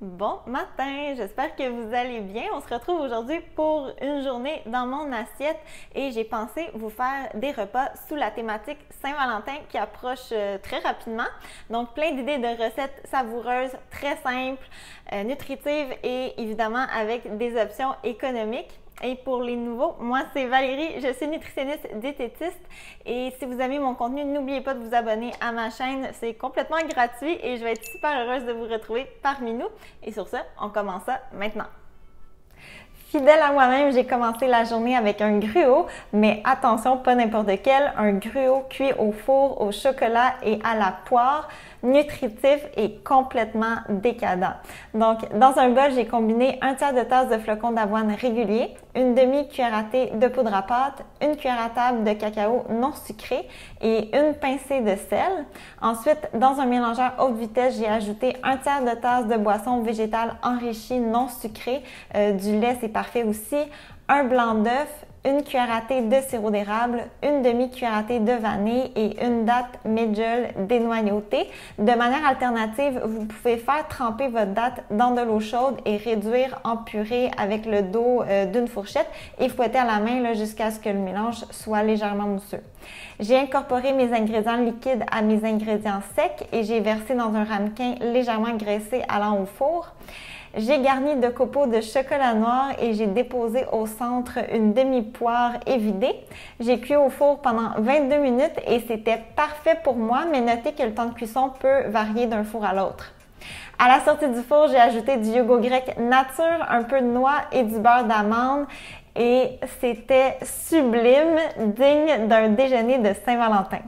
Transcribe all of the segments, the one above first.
Bon matin, j'espère que vous allez bien. On se retrouve aujourd'hui pour une journée dans mon assiette et j'ai pensé vous faire des repas sous la thématique Saint-Valentin qui approche très rapidement. Donc plein d'idées de recettes savoureuses, très simples, nutritives et évidemment avec des options économiques. Et pour les nouveaux, moi c'est Valérie, je suis nutritionniste diététiste et si vous aimez mon contenu, n'oubliez pas de vous abonner à ma chaîne, c'est complètement gratuit et je vais être super heureuse de vous retrouver parmi nous. Et sur ce, on commence ça maintenant. Fidèle à moi-même, j'ai commencé la journée avec un gruau, mais attention, pas n'importe quel, un gruau cuit au four, au chocolat et à la poire, nutritif et complètement décadent. Donc, dans un bol, j'ai combiné un tiers de tasse de flocons d'avoine réguliers, une demi-cuillère à thé de poudre à pâte, une cuillère à table de cacao non sucré et une pincée de sel. Ensuite, dans un mélangeur haute vitesse, j'ai ajouté un tiers de tasse de boisson végétale enrichie non sucrée, du lait, c'est parfait aussi, un blanc d'œuf, une cuillère à thé de sirop d'érable, une demi-cuillère à thé de vanille et une date medjool dénoyautée. De manière alternative, vous pouvez faire tremper votre date dans de l'eau chaude et réduire en purée avec le dos d'une fourchette et fouetter à la main jusqu'à ce que le mélange soit légèrement mousseux. J'ai incorporé mes ingrédients liquides à mes ingrédients secs et j'ai versé dans un ramequin légèrement graissé allant au four. J'ai garni de copeaux de chocolat noir et j'ai déposé au centre une demi-poire évidée. J'ai cuit au four pendant 22 minutes et c'était parfait pour moi, mais notez que le temps de cuisson peut varier d'un four à l'autre. À la sortie du four, j'ai ajouté du yogourt grec nature, un peu de noix et du beurre d'amande et c'était sublime, digne d'un déjeuner de Saint-Valentin.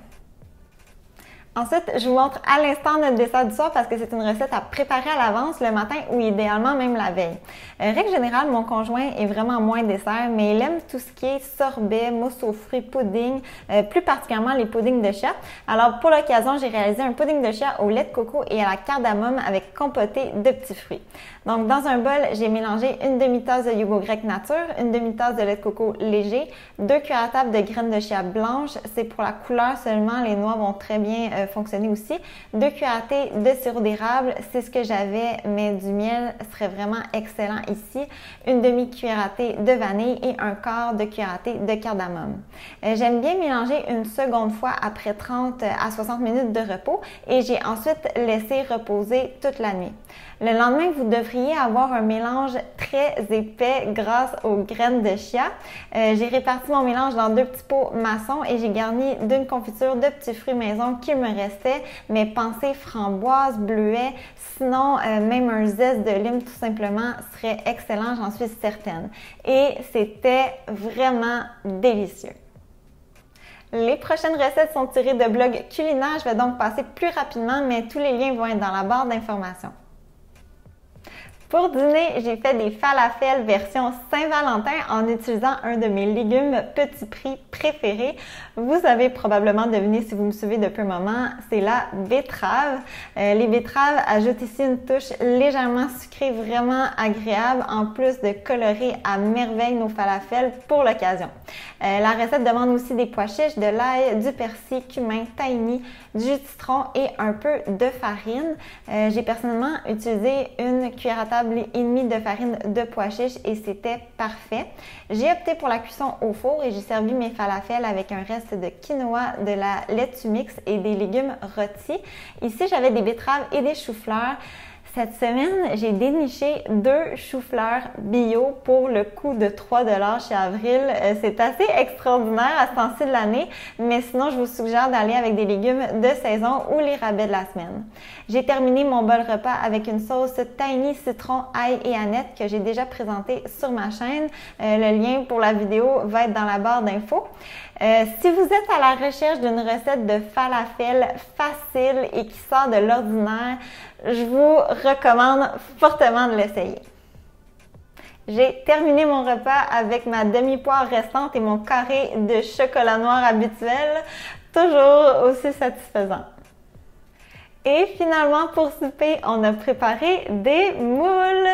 Ensuite, je vous montre à l'instant notre dessert du soir parce que c'est une recette à préparer à l'avance le matin ou idéalement même la veille. Règle générale, mon conjoint est vraiment moins dessert, mais il aime tout ce qui est sorbet, mousse aux fruits, pudding, plus particulièrement les puddings de chia. Alors pour l'occasion, j'ai réalisé un pudding de chia au lait de coco et à la cardamome avec compoté de petits fruits. Donc dans un bol, j'ai mélangé une demi-tasse de yogourt grec nature, une demi-tasse de lait de coco léger, 2 cuillères à table de graines de chia blanches, c'est pour la couleur seulement, les noix vont très bien fonctionner aussi, 2 cuillères à thé de sirop d'érable, c'est ce que j'avais, mais du miel serait vraiment excellent ici, une demi-cuillère à thé de vanille et un quart de cuillère à thé de cardamome. J'aime bien mélanger une seconde fois après 30 à 60 minutes de repos et j'ai ensuite laissé reposer toute la nuit. Le lendemain, vous devriez avoir un mélange très épais grâce aux graines de chia. J'ai réparti mon mélange dans 2 petits pots maçons et j'ai garni d'une confiture de petits fruits maison qu'il me restait, mais pensez framboise, bleuet, sinon même un zeste de lime tout simplement serait excellent, j'en suis certaine. Et c'était vraiment délicieux. Les prochaines recettes sont tirées de blogs culinaires, je vais donc passer plus rapidement, mais tous les liens vont être dans la barre d'informations. Pour dîner, j'ai fait des falafels version Saint-Valentin en utilisant un de mes légumes petit prix préférés. Vous avez probablement deviné si vous me suivez depuis un moment, c'est la betterave. Les betteraves ajoutent ici une touche légèrement sucrée vraiment agréable en plus de colorer à merveille nos falafels pour l'occasion. La recette demande aussi des pois chiches, de l'ail, du persil, cumin, tahini, du jus de citron et un peu de farine. J'ai personnellement utilisé une cuillère à table et demi de farine de pois chiches et c'était parfait. J'ai opté pour la cuisson au four et j'ai servi mes falafels avec un reste de quinoa, de la laitue mixte et des légumes rôtis. Ici, j'avais des betteraves et des choux-fleurs. Cette semaine, j'ai déniché 2 choux-fleurs bio pour le coût de 3 $ chez Avril. C'est assez extraordinaire à ce temps-ci de l'année, mais sinon, je vous suggère d'aller avec des légumes de saison ou les rabais de la semaine. J'ai terminé mon bol repas avec une sauce tahini, citron, ail et aneth que j'ai déjà présentée sur ma chaîne. Le lien pour la vidéo va être dans la barre d'infos. Si vous êtes à la recherche d'une recette de falafel facile et qui sort de l'ordinaire, je vous recommande fortement de l'essayer. J'ai terminé mon repas avec ma demi-poire restante et mon carré de chocolat noir habituel, toujours aussi satisfaisant. Et finalement, pour souper, on a préparé des moules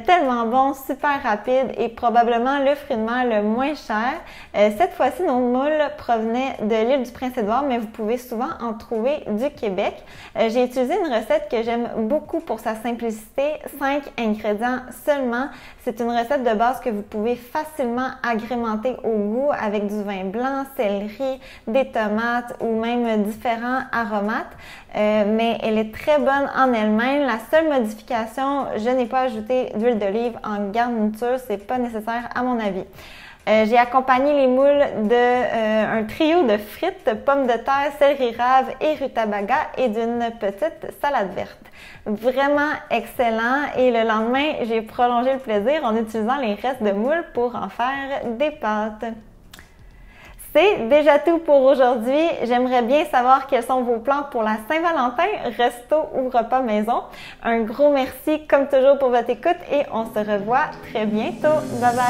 tellement bons, super rapides et probablement le fruit de mer le moins cher. Cette fois-ci, nos moules provenaient de l'île du Prince-Édouard, mais vous pouvez souvent en trouver du Québec. J'ai utilisé une recette que j'aime beaucoup pour sa simplicité, 5 ingrédients seulement. C'est une recette de base que vous pouvez facilement agrémenter au goût avec du vin blanc, céleri, des tomates ou même différents aromates. Mais elle est très bonne en elle-même. La seule modification, je n'ai pas ajouté d'huile d'olive en garniture, c'est pas nécessaire à mon avis. J'ai accompagné les moules d'un trio de frites, pommes de terre, céleri rave et rutabaga et d'une petite salade verte. Vraiment excellent et le lendemain, j'ai prolongé le plaisir en utilisant les restes de moules pour en faire des pâtes. C'est déjà tout pour aujourd'hui. J'aimerais bien savoir quels sont vos plans pour la Saint-Valentin, resto ou repas maison. Un gros merci comme toujours pour votre écoute et on se revoit très bientôt. Bye bye!